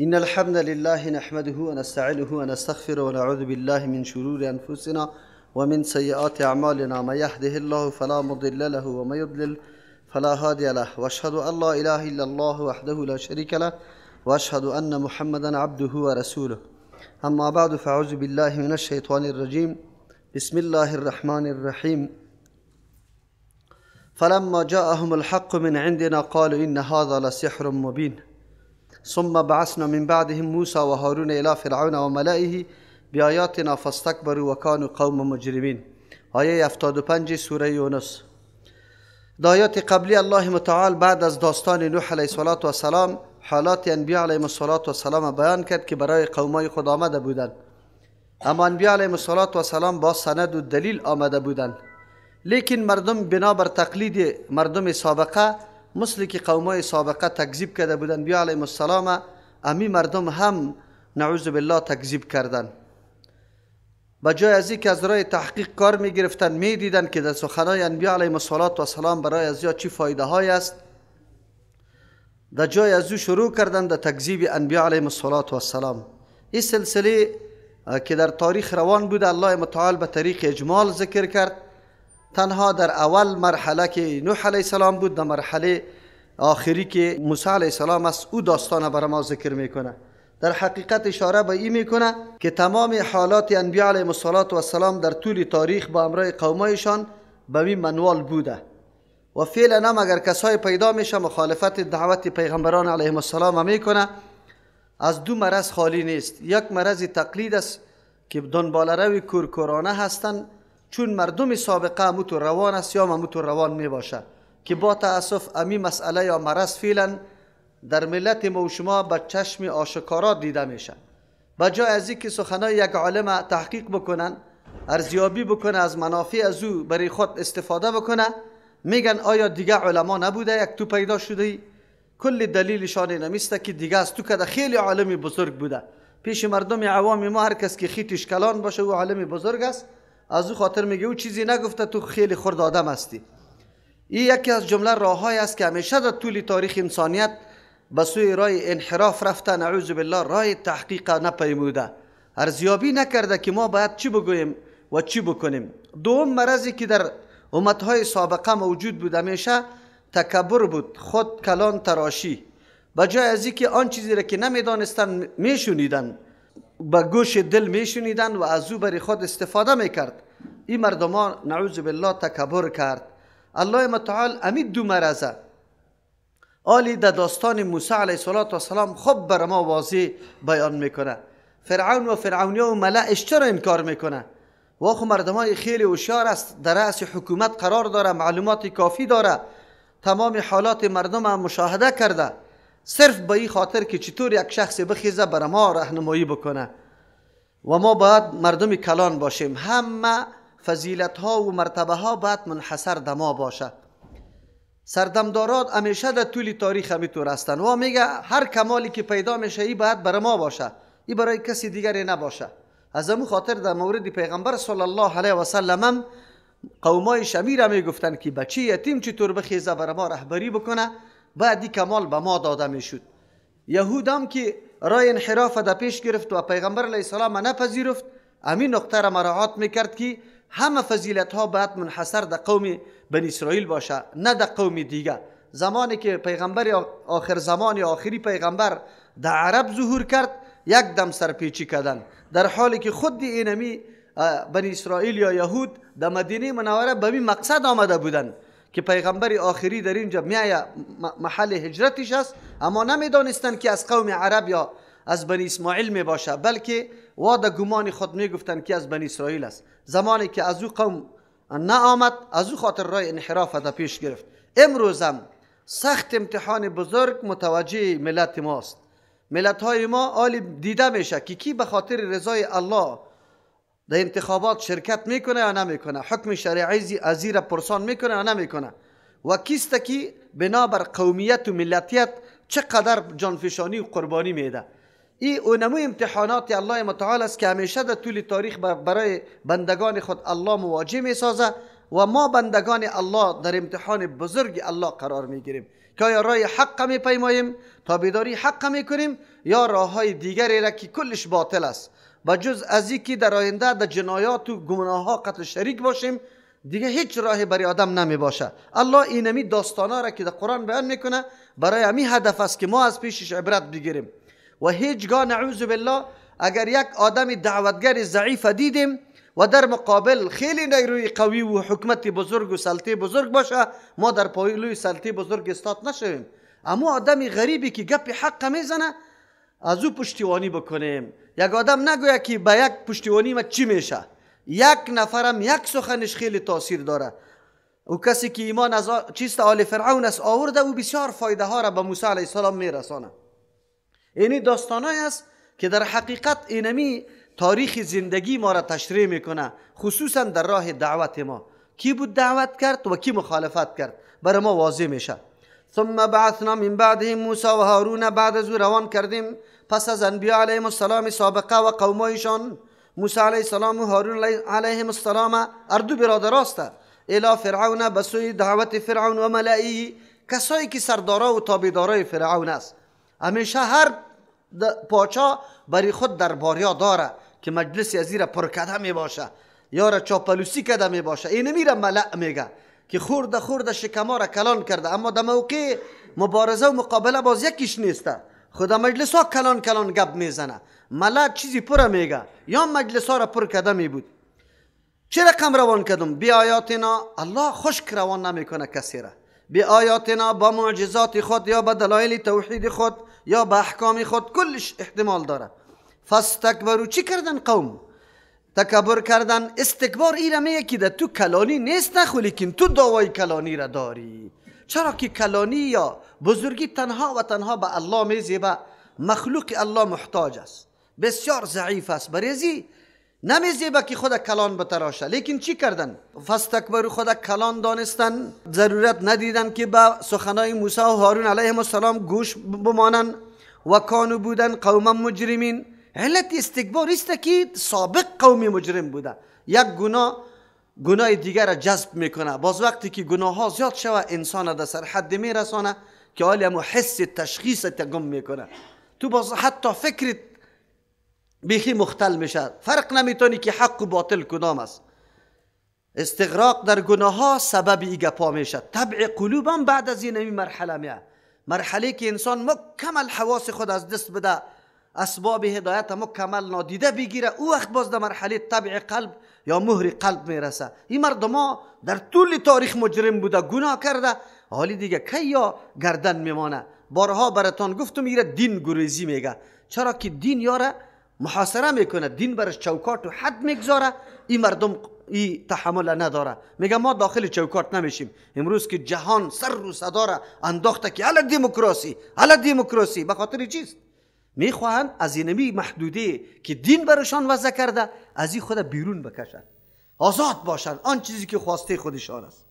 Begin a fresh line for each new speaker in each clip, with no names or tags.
إن الحمد لله نحمده ونستعينه ونستغفره ونعوذ بالله من شرور أنفسنا ومن سيئات أعمالنا. من يهده الله فلا مضل له ومن يضلل فلا هادي له، وأشهد أن لا إله إلا الله وحده لا شريك له، وأشهد أن محمدا عبده ورسوله. أما بعد، فأعوذ بالله من الشيطان الرجيم. بسم الله الرحمن الرحيم. فلما جاءهم الحق من عندنا قالوا إن هذا لسحر مبين ثم بعثنا من بعدهم موسى وهارون إلى فرعون وملئه بآياتنا فاستكبروا وكانوا قوم مجرمين. آیه 75 سوره یونس. در آیات قبلی الله متعال بعد از داستان نوح علیه السلام حالات انبیاء علیهم السلام بیان کرد که برای قومای خود آمده بودند، اما انبیاء علیهم السلام با سند و دلیل آمده بودند، لیکن مردم بنابر تقلید مردم سابقه مثل که قومای سابقه تکذیب کرده بودند، انبیاء علیهم السلام امی مردم هم نعوذ بالله تکذیب کردند. بجای از اینکه از راه تحقیق کار می گرفتن، می دیدن که در سخنهای انبیاء علیهم السلام برای از یا چی فایده های است، در جای از او شروع کردن در تکذیب انبیاء علیهم السلام. این سلسله که در تاریخ روان بود الله متعال به طریق اجمال ذکر کرد. تنها در اول مرحله که نوح علیه السلام بود، در مرحله آخری که موسی علیه السلام است، او داستان برای ما ذکر میکنه. در حقیقت اشاره به این میکنه که تمام حالات انبیاء علیهم السلام در طول تاریخ با امرای قومایشان به این منوال بوده و فعلا هم اگر کسای پیدا میشه مخالفت دعوت پیغمبران علیهم السلام میکنه، از دو مرض خالی نیست. یک مرض تقلید است که دنبالروی کورکورانه هستند، چون مردم سابقه همونطور روان است یا همونطور روان می باشه، که با تاسف امی مسئله یا مرض فعلا در ملت ما و شما به چشم آشکارا دیده میشه. بجای از اینکه سخنای یک عالم تحقیق بکنن، ارزیابی بکنه، از منافع از او برای خود استفاده بکنه، میگن آیا دیگه علما نبوده یک تو پیدا شده؟ کل دلیلشان نمیسته که دیگه از تو که خیلی عالمی بزرگ بوده. پیش مردم عوام ما هر کس که خیتش کلان باشه او عالمی بزرگ است، از او خاطر میگه او چیزی نگفته، تو خیلی خرد آدم هستی. این یکی از جمله راههایی است که همیشه در طول تاریخ انسانیت به سوی راه انحراف رفته، نعوذ بالله راه تحقیق نپیموده، ارزیابی نکرده که ما باید چی بگوییم و چی بکنیم. دوم مرضی که در امتهای سابقه موجود بود همیشه تکبر بود، خود کلان تراشی. بجای از اینکه آن چیزی را که نمیدانستن میشنیدن، با گوش دل میشنیدن و از او برای خود استفاده میکرد، این مردمان نعوذ بالله تکبر کرد. الله متعال امید دو مرزه آلی در داستان موسی علیه السلام خب بر ما واضح بیان میکنه. فرعون و فرعونیا و ملعش چرا انکار میکنه؟ و آخو مردمای خیلی هوشیار است، در رأس حکومت قرار داره، معلومات کافی داره، تمام حالات مردم هم مشاهده کرده، صرف به این خاطر که چطور یک شخص بخیزه بر ما راهنمایی بکنه و ما باید مردم کلان باشیم. همه فضیلت ها و مرتبه ها باید منحصر در ما باشه. سردمدارات همیشه در طول تاریخ همیطور هستند و میگه هر کمالی که پیدا میشه ای باید بر ما باشه، ای برای کسی دیگری نباشه. از امو خاطر در مورد پیغمبر صلی الله علیه و سلم هم قومای شمیر میگفتن که بچه یتیم چطور بخیزه بر ما رهبری بکنه، بعدی کمال به ما داده میشد. یهود هم که راه انحراف در پیش گرفت و پیغمبر علیه السلام نپذیرفت، همین نقطه را مراعات میکرد که همه فضیلت ها باید منحصر در قوم بنی اسرائیل باشه، نه در قوم دیگه. زمانی که پیغمبر آخر زمان آخری پیغمبر در عرب ظهور کرد، یک دم سرپیچی کردن، در حالی که خود اینمی بنی اسرائیل یا یهود در مدینه منوره به این مقصد آمده بودند که پیغمبر آخری در اینجا میایه محل هجرتش است، اما نمیدانستند که از قوم عرب یا از بنی اسماعیل می باشه، بلکه وادا گمان خود میگفتند که از بنی اسرائیل است. زمانی که از او قوم نه آمد، از او خاطر راه انحراف در پیش گرفت. امروز هم سخت امتحان بزرگ متوجه ملت ماست. ملت های ما آلی دیده میشه که کی به خاطر رضای الله در انتخابات شرکت میکنه یا نمیکنه، حکم شرعی ازیر پرسان میکنه یا نمیکنه، و کیست که بنابر قومیت و ملتیت چقدر جانفشانی و قربانی میده. این اونمو امتحانات الله متعال است که همیشه در طول تاریخ برای بندگان خود الله مواجه میسازه و ما بندگان الله در امتحان بزرگ الله قرار میگیریم که آیا راه حق میپیماییم، تابعداری حق میکنیم، یا راه های دیگری را که کلش باطل است، بجز از اینکه در آینده در جنایات و گناه ها قتل شریک باشیم، دیگه هیچ راه برای آدم نمی باشه. الله اینمی داستانا را که در قرآن بیان میکنه برای همین هدف است که ما از پیشش عبرت بگیریم. و هیچگاه نعوذ بالله اگر یک آدم دعوتگر ضعیف دیدیم و در مقابل خیلی نیروی قوی و حکمت بزرگ و سلطه بزرگ باشه، ما در پایلوی سلطه بزرگ استاد نشویم. اما آدمی غریبی که گپ حق میزنه از او پشتیبانی بکنیم. یک آدم نگوید که با یک پشتیبانی ما چی میشه. یک نفرم یک سخنش خیلی تاثیر داره. او کسی که ایمان از چیست آل فرعون است آورده او بسیار فایده ها را به موسی علیه السلام میرسانه. اینی داستانایی است که در حقیقت اینمی تاریخ زندگی ما را تشریح میکنه، خصوصا در راه دعوت ما. کی بود دعوت کرد و کی مخالفت کرد برای ما واضح میشه. ثم بعثنا من بعدهم موسی و هارون، بعد از او روان کردیم پس از انبیاء علیهم السلام سابقه و قومایشان، موسی علیه السلام و هارون علیهم السلام اردو برادر است، الی فرعون بسوی دعوت فرعون و ملائه، کسایی که سردارا و تابعدارای فرعون است. همیشه هر پاچا برای خود درباریا داره که مجلس ازیره پر کده می باشه یا را چاپلوسی کده می باشه. این میره ملع میگه که خورده خورده شکما را کلان کرده، اما در موقع مبارزه و مقابله باز یکیش نیسته. خدا مجلس ها کلان کلان گپ میزنه، ملع چیزی پر میگه یا مجلس ها را پر کده می بود. چه رقم روان کردم؟ بی آیاتنا، الله خشک روان نمیکنه کسی را. بی آیاتنا، با معجزات خود یا با دلایل توحید خود یا با احکام خود، کلش احتمال داره. فاستکبروا، چی کردن قوم؟ تکبر کردن. استکبار ایره میگه که در تو کلانی نیست نخو، لیکن تو دعوای کلانی را داری. چرا که کلانی یا بزرگی تنها و تنها به الله میزیبه. مخلوق الله محتاج است، بسیار ضعیف است، بریزی نمیزیبه که خود کلان بتراشه. لیکن چی کردن؟ فاستکبروا، خود کلان دانستن، ضرورت ندیدن که به سخنای موسی و هارون علیهم السلام گوش بمانن. و کانو بودن قوم مجرمین. علت استکبار است که سابق قوم مجرم بوده. یک گناه دیگر را جذب میکنه. باز وقتی که گناه ها زیاد شوه انسان در سر حد میرسانه که حالی همو حس تشخیص گم میکنه. تو باز حتی فکرت بیخی مختل میشه، فرق نمیتونی که حق و باطل کدام است. استغراق در گناه ها سبب ایگه پا میشه. طبع قلوبم بعد از این مرحله میه، مرحله که انسان مکمل حواس خود از دست بده، اسباب هدایت مکمل نادیده بگیره، او وقت باز در مرحله طبع قلب یا مهر قلب میرسه. این مردم ها در طول تاریخ مجرم بوده، گناه کرده، حالی دیگه کی یا گردن میمانه. بارها براتان گفتم ایره دین گریزی میگه. چرا که دین یاره محاصره میکنه، دین برش چوکات و حد میگذاره. این مردم این تحمل نداره، میگه ما داخل چوکات نمیشیم. امروز که جهان سر رو صدا را انداخته که علی دموکراسی، علی دموکراسی، به خاطر چیست؟ میخواهند از اینمی محدوده که دین برشان وضع کرده از این خود بیرون بکشن، آزاد باشن، آن چیزی که خواسته خودشان است.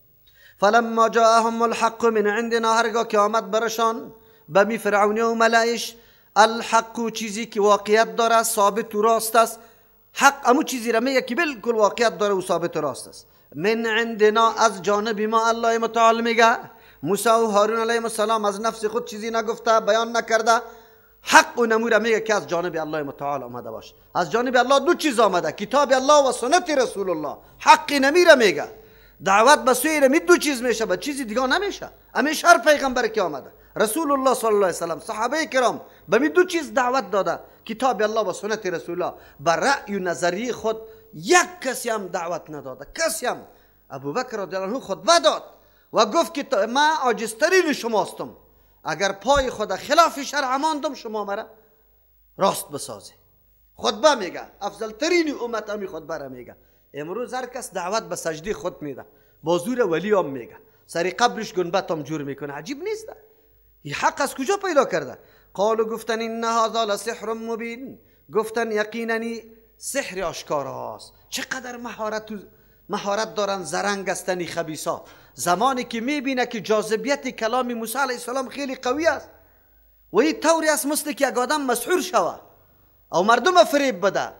فلما جاءهم الحق من عندنا، هرگاه که آمد برشان بمی فرعونی و ملائش الحق، چیزی که واقعیت داره، ثابت و راست است. حق امو چیزی را میگه که بالکل واقعیت داره و ثابت و راست است. من عندنا، از جانب ما. الله متعال میگه موسی و هارون علیهم السلام از نفس خود چیزی نگفته، بیان نکرده. حق و نمور میگه که از جانب الله متعال آمده باشه. از جانب الله دو چیز آمده، کتاب الله و سنت رسول الله. حق نمیره میگه دعوت به سوی رمی دو چیز میشه، به چیزی دیگه نمیشه. همیشه هر پیغمبر که آمده، رسول الله صلی الله علیه و صحابه کرام به می دو چیز دعوت داده، کتاب الله و سنت رسول الله. بر رأی و نظریه خود یک کسی هم دعوت نداده. کسی هم. ابوبکر رضی الله عنه خطبه داد و گفت که ما عاجزترین شماستم، اگر پای خود خلاف شرع ماندم شما مرا راست بسازی. خطبه میگه، افضل ترین امت همی خطبه را میگه. امروز هر کس دعوت به سجده خود میده، با زور ولی هم میگه، سری قبرش گنبت هم جور میکنه. عجیب نیست؟ این حق از کجا پیدا کرده؟ قالو، گفتن این هذا لسحر مبین، گفتن یقیناً سحر آشکارا است. چقدر مهارت دارن زرنگ هستن خبیثا. زمانی که میبینه که جاذبیت کلام موسی علیه السلام خیلی قوی است و این طوری است مثل که یک آدم مسحور شوه او مردم فریب بده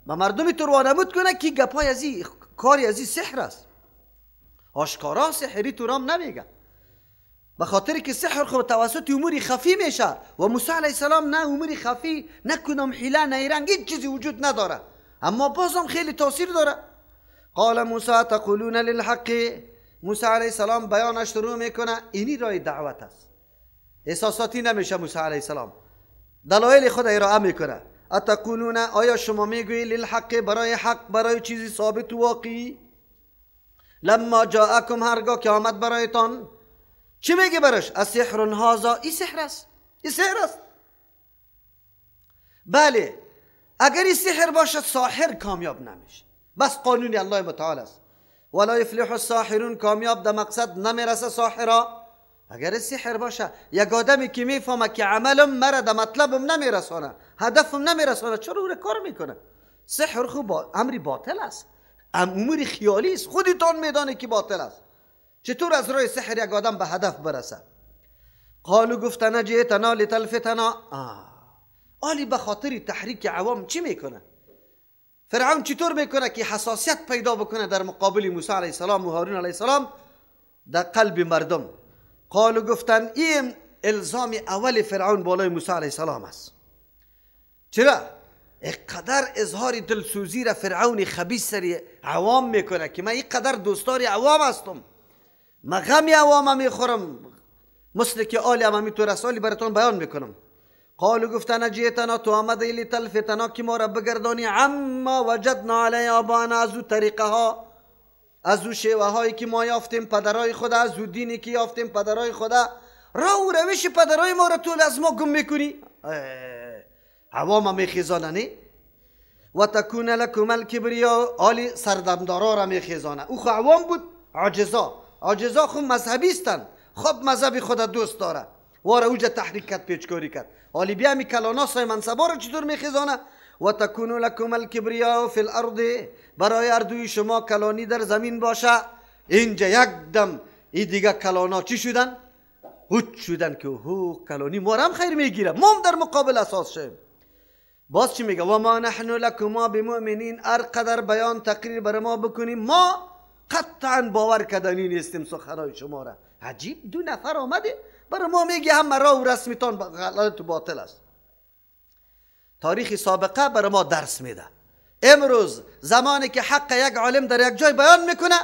و مردمی تو روانمود کنه که گپای ازی کاری ازی سحر است. آشکارا سحری تو رام نمیگه. به خاطر که سحر خود توسط امور خفی میشه و موسی علیه السلام نه امور خفی، نه کدام حیله، نه رنگ، هیچ چیزی وجود نداره، اما بازم خیلی تاثیر داره. قال موسی تقولون للحق، موسی علیه السلام بیانش شروع میکنه، اینی راه دعوت است، احساساتی نمیشه. موسی علیه السلام دلایل خود ارائه میکنه. اتقولون، آیا شما میگویی للحق، برای حق، برای چیزی ثابت و واقعی، لما جاءکم، هرگاه که آمد برایتان. چی میگه برش؟ السحر هذا، این سحر است، این سحر است. بله، اگر این سحر باشد ساحر کامیاب نمیشه، بس قانون الله متعال است. ولا یفلح الساحرون، کامیاب در مقصد نمیرسه ساحرا. اگر سحر باشه، یک آدمی که میفهمه که عملم مرا در مطلبم نمیرسانه، هدفم نمیرسانه، چرا او کار میکنه؟ سحر خوب امری باطل است، امور خیالی است، خودتان میدانه که باطل است. چطور از راه سحر یک آدم به هدف برسه؟ قالو گفتن جئتنا لتلفتنا، آلی به خاطر تحریک عوام چی میکنه؟ فرعون چطور میکنه که حساسیت پیدا بکنه در مقابل موسی علیه السلام و هارون علیه السلام در قلب مردم؟ قالو گفتن این الزام اول فرعون بالای موسی علیه السلام است. چرا؟ اقدر اظهار دلسوزی را فرعون خبیث سری عوام میکنه که من اینقدر دوستدار عوام هستم، من غم عوام میخورم، مثل که آل هم همینطور رسالی براتون بیان میکنم. قالو گفتن جئتنا، تو آمده لتلفتنا که ما را بگردانی، عما وجدنا علی آبانا، از او طریقه ها، از او شیوه هایی که ما یافتیم پدرای خدا، از او دینی که یافتیم پدرای خدا، راه و روش پدرای ما را تو از ما گم میکنی؟ عوام میخیزانه نی؟ و تکون لکم الکبریا، آلی سردمدارا را میخیزانه. او خو عوام بود، عاجزا خو مذهبیستن، خب مذهبی خدا دوست داره، واره اوجا تحریک کرد، پیچکاری کرد. حالی بیا می کلاناسای منصبا رو چطور میخیزانه؟ و تکونو لکم الکبریا فی الارض، برای اردوی شما کلانی در زمین باشه. اینجا یک دم این دیگه کلانا چی شدن؟ هوچ شدن که کلانی ما هم خیر میگیره، ما هم در مقابل اساس شیم. باز چی میگه؟ و ما نحن لکما بمؤمنین، هر قدر بیان تقریر بر ما بکنیم ما قطعا باور کردنی نیستیم سخنای شما را. عجیب، دو نفر آمده برای ما میگه هم راه و رسمیتان غلط و باطل است. تاریخ سابقه برای ما درس میده. امروز زمانی که حق یک عالم در یک جای بیان میکنه،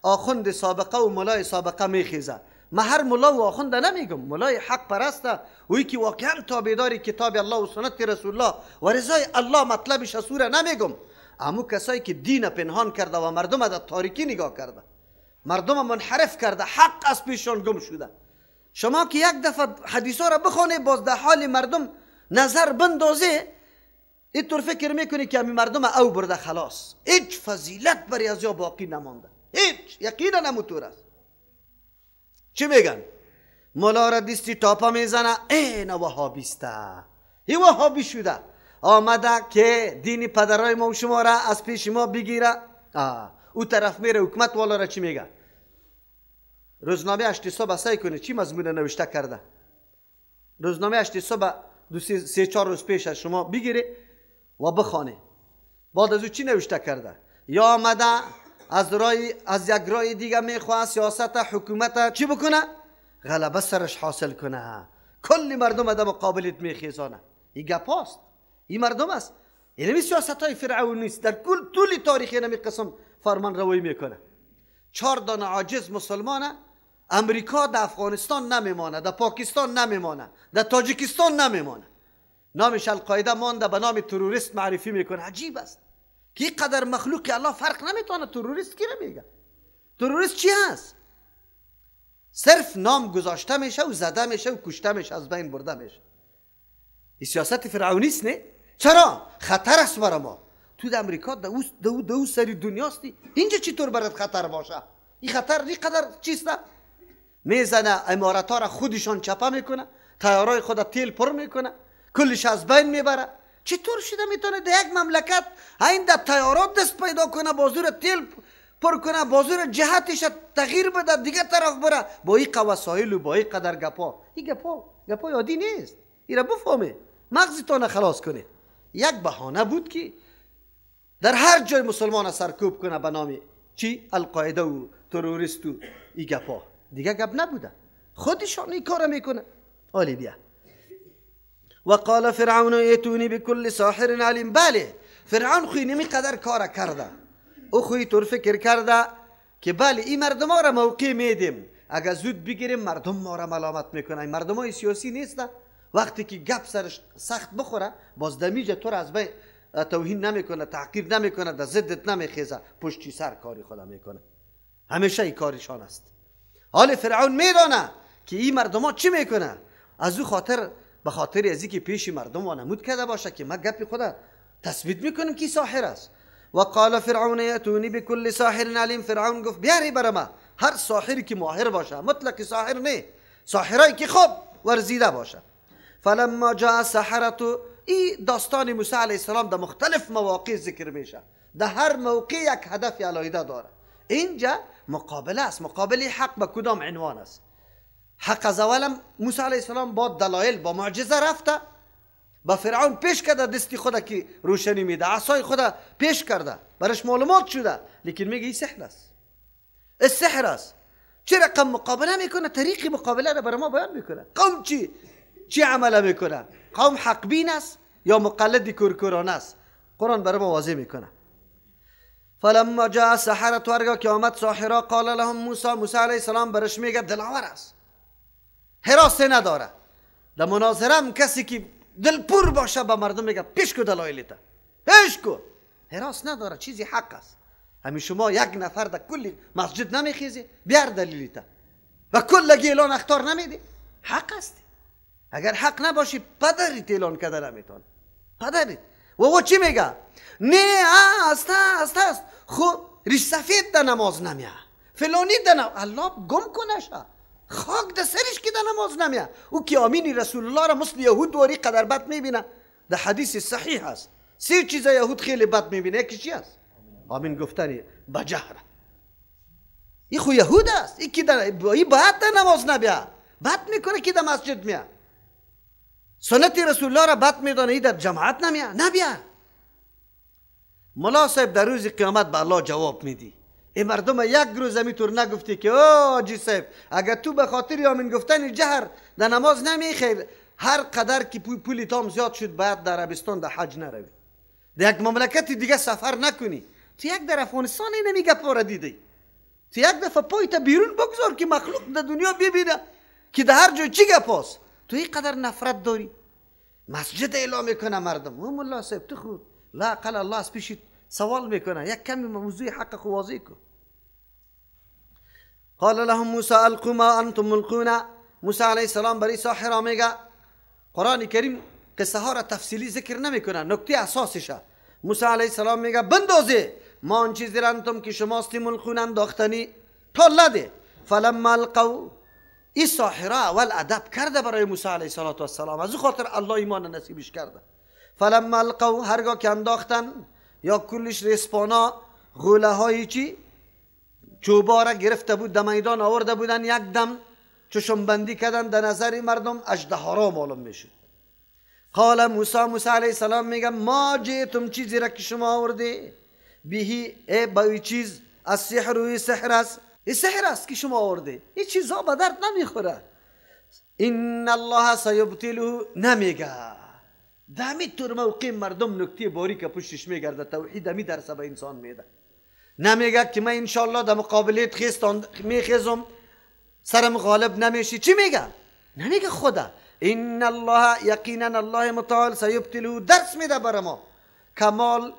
آخوند سابقه و ملای سابقه میخیزه. من هر ملا و آخونده نمیگم، ملای حق پرسته، وی که واقعا تابعدار کتاب الله و سنت رسول الله و رضای الله مطلبش اسوره نمیگم. اما کسایی که دین پنهان کرده و مردم در تاریکی نگاه کرده، مردم منحرف کرده، حق از پیششان گم شده. شما که یک دفعه حدیثا را بخونه، باز در حال مردم نظر بندازه، اینطور فکر میکنی که همین مردم او برده خلاص، هیچ فضیلت بری از یا باقی نمانده، هیچ، یقینا نموتور است. چی میگن؟ مولا را دیستی تاپا میزنه، این وهابیسته، این وهابی شده، آمده که دین پدرای ما و شما را از پیش ما بگیره. او طرف میره حکومت والا را چی میگه؟ روزنامه هشت صبح سعی کنه چی مضمون نوشته کرده، روزنامه هشت صبح دو سه چهار روز پیش از شما بگیره و بخوانه. بعد از او چی نوشته کرده؟ یا آمده از یک رای دیگه میخواه سیاست حکومت چی بکنه؟ غلبه سرش حاصل کنه، کلی مردم در مقابلت میخیزانه. این گپاست، این مردم است. اینمی سیاست های فرعون نیست، در طول تاریخ اینمی قسم فرمان روی میکنه. 4 دانه عاجز مسلمانه، امریکا در افغانستان نمیمانه، در پاکستان نمیمانه، در تاجیکستان نمیمانه، نامش القاعده مانده، به نام تروریست معرفی میکنه. عجیب است که این قدر مخلوق الله فرق نمیتونه. تروریست کی میگه؟ تروریست چی هست؟ صرف نام گذاشته میشه و زده میشه و کشته میشه، از بین برده میشه. این سیاست فرعونیست نه؟ چرا؟ خطر است برای ما. تو در امریکا دو سری دنیاستی، اینجا چطور برات خطر باشه؟ این خطر این قدر چیسته؟ میزنه امارات ها را خودشان چپه میکنه، تیارای خود تیل پر میکنه، کلش از بین میبره. چطور شده میتونه در یک مملکت این در تیارات دست پیدا کنه، بازور تیل پر کنه، بازور جهتش تغییر بده، دیگه طرف بره، با این وسایل و با این قدر گپا؟ این گپا یادی نیست. این را بفهمه، مغزتان خلاص کنه. یک بهانه بود که در هر جای مسلمان سرکوب کنه به نام چی؟ القاعده و تروریست و این گپا. دیگه گپ نبوده. خودشان این کار میکنه. حالی بیا و قال فرعون ایتونی بكل ساحر علیم. بله فرعون خوی نمی قدر کار کرده، او خوی طور فکر کرده که بله این مردم ها را موقع میدیم، اگر زود بگیریم مردم ما را ملامت میکنن. مردم های سیاسی نیستن، وقتی که گپ سرش سخت بخوره باز دمیجه تو را از بین توهین نمیکنه، تحقیر نمیکنه، در ضدت نمیخیزه، پشتی سر کاری خدا میکنه. همیشه این کارشان است. حال فرعون میدانه که این مردم ها چی میکنه، از او خاطر به خاطر ازی که پیش مردم وانمود کرده باشه که ما گپ خدا تثبیت میکنیم که ساحر است. و قال فرعون یاتونی بكل ساحر علیم. فرعون گفت بیاری برام هر ساحری که ماهر باشه، مطلق ساحر نه، ساحرایی که خوب ورزیده باشه. فلما جاء السحرة، این داستان موسی علیه السلام در مختلف مواقع ذکر میشه، در هر موقع یک هدف علیحده داره. اینجا مقابله است. مقابله حق به کدام عنوان است؟ حق از اولم موسی علیه السلام با دلایل با معجزه رفته، با فرعون پیش کرده دستی خدا که روشنی میده، عصای خدا پیش کرده، برش معلومات شده، لیکن میگه این سحر است، السحر است. چه رقم مقابله میکنه؟ طریق مقابله را برای ما بیان میکنه. قوم چی عمله میکنه؟ قوم حق بین است یا مقلد کورکورانه است؟ قرآن برای ما واضح میکنه. فلما جاء السحرة، هرگاه که آمد ساحرا، قال لهم موسی علیه السلام برش میگه دلاور است، حراسه نداره. در مناظره هم کسی که دل پر باشه به مردم میگه پیش کو دلایلت، پیش کو، حراس نداره، چیزی حق است. همین شما یک نفر در کل مسجد نمیخیزی بیار دلیلت و کل اعلان اختار نمیدی، حق است. اگر حق نباشی پدریت اعلان کرده نمیتون، پدریت. و چی میگه؟ نه است خب ریش سفید در نماز نمیه، فلانی در نماز، الله گم کنه خاک در سرش که در نماز نمیه. او که آمین رسول الله را مثل یهود واری قدر بد میبینه. در حدیث صحیح است 3 چیز یهود خیلی بد میبینه. یکی چی است؟ آمین گفتنی بجهره. این خو یهود است. این که در باید در نماز نبیه، بد میکنه که در مسجد میه. سنت رسول الله را بد میدانه، این در جماعت نبیه. ملا صاحب در روز قیامت به الله جواب میدی. این مردم یک روز میتور نگفتی که آجی صاحب اگر تو به خاطر آمین گفتن جهر در نماز نمیخیر، هر قدر که پولی تام زیاد شد باید در عربستان در حج نروی، در یک مملکت دیگه سفر نکنی. تو یک در افغانستان نمیگه پاره دیدی، تو یک دفعه پایت بیرون بگذار که مخلوق در دنیا ببینه که در هر جای چی گپاست. تو این قدر نفرت داری. مسجد اعلام میکنه مردم. او ملا صاحب تو خود لا اقل الله از پیشت سوال میکنه، یک کمی موضوع حق خو واضح کن. قال لهم موسی القوا ما انتم ملقون. موسی علیه السلام برای ساحرا میگه، قرآن کریم قصه ها را تفصیلی ذکر نمیکنه، نکته اساسشه. موسی علیه السلام میگه بندازه ما آن چیزی را انتم که شماستی ملقون انداختنی تا لده. فلما القوا، این ساحره اول ادب کرده برای موسی علیه السلام، از او خاطر الله ایمان نصیبش کرده. فلما القوا، هرگاه که انداختن یا کلش ریسپانا غوله های چی چوبا را گرفته بود در میدان آورده بودن، یک دم چشم بندی کردن، در نظر مردم اژدها را معلوم میشد. قال موسی علیه السلام میگه ما جئتم، چیزی را که شما آورده، بهی ای با این چیز از سحر و سحر است، این سحر است که شما آورده، این چیزها به درد نمیخوره. ان الله سیبطله، نمیگه دمی طور موقع مردم نکته باریک پشتش میگرده، توحید می درس به انسان میده. نمیگه که من انشالله در مقابلت میخیزم سرم غالب نمیشی. چی میگه؟ نمیگه خدا ان الله، یقینا الله متعال سیبطله، درس میده برای ما کمال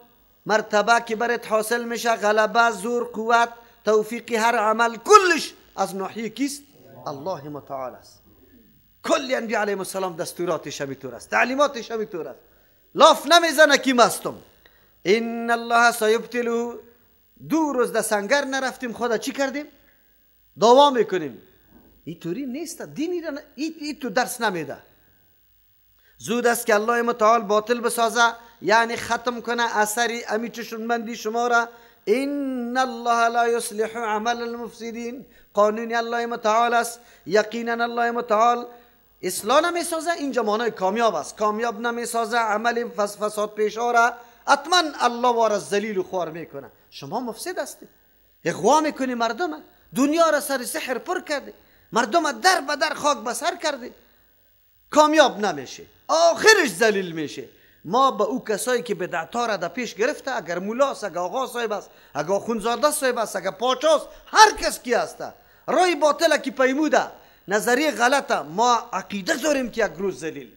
مرتبه که برات حاصل میشه، غلبه، زور، قوت، توفیق هر عمل، کلش از ناحیه کیست؟ الله متعال است. کلی انبیاء علیهم السلام دستوراتش همینطور است، تعلیماتش همینطور است، لاف نمیزنه که مستم. ان الله سیبطله. 2 روز در سنگر نرفتیم، خدا چی کردیم؟ دعوا میکنیم. اینطوری نیست، دینی را این تو درس نمیده. زود است که الله متعال باطل بسازه، یعنی ختم کنه اثری امی چشمبندی شما را. ان الله لا یصلح عمل المفسدین، قانون الله متعال است. یقینا الله متعال اصلاح نمیسازه، اینجا معنای کامیاب است، کامیاب نمیسازه عمل فساد پیشا را. حتما الله وار ذلیل و خوار میکنه. شما مفسد هستی، اغوا میکنی مردم، دنیا را سر سحر پر کردی، مردم در به در خاک بسر کرده، کامیاب نمیشه، آخرش ذلیل میشه. ما به او کسایی که بدعت‌ها را در پیش گرفته، اگر مولاست، اگر آقا صاحب است، اگر خونزاده صاحب است، اگر پاچاست، هر کس کی هسته، رای باطل کی پیموده، نظریه غلطه، ما عقیده داریم که یک روز ذلیل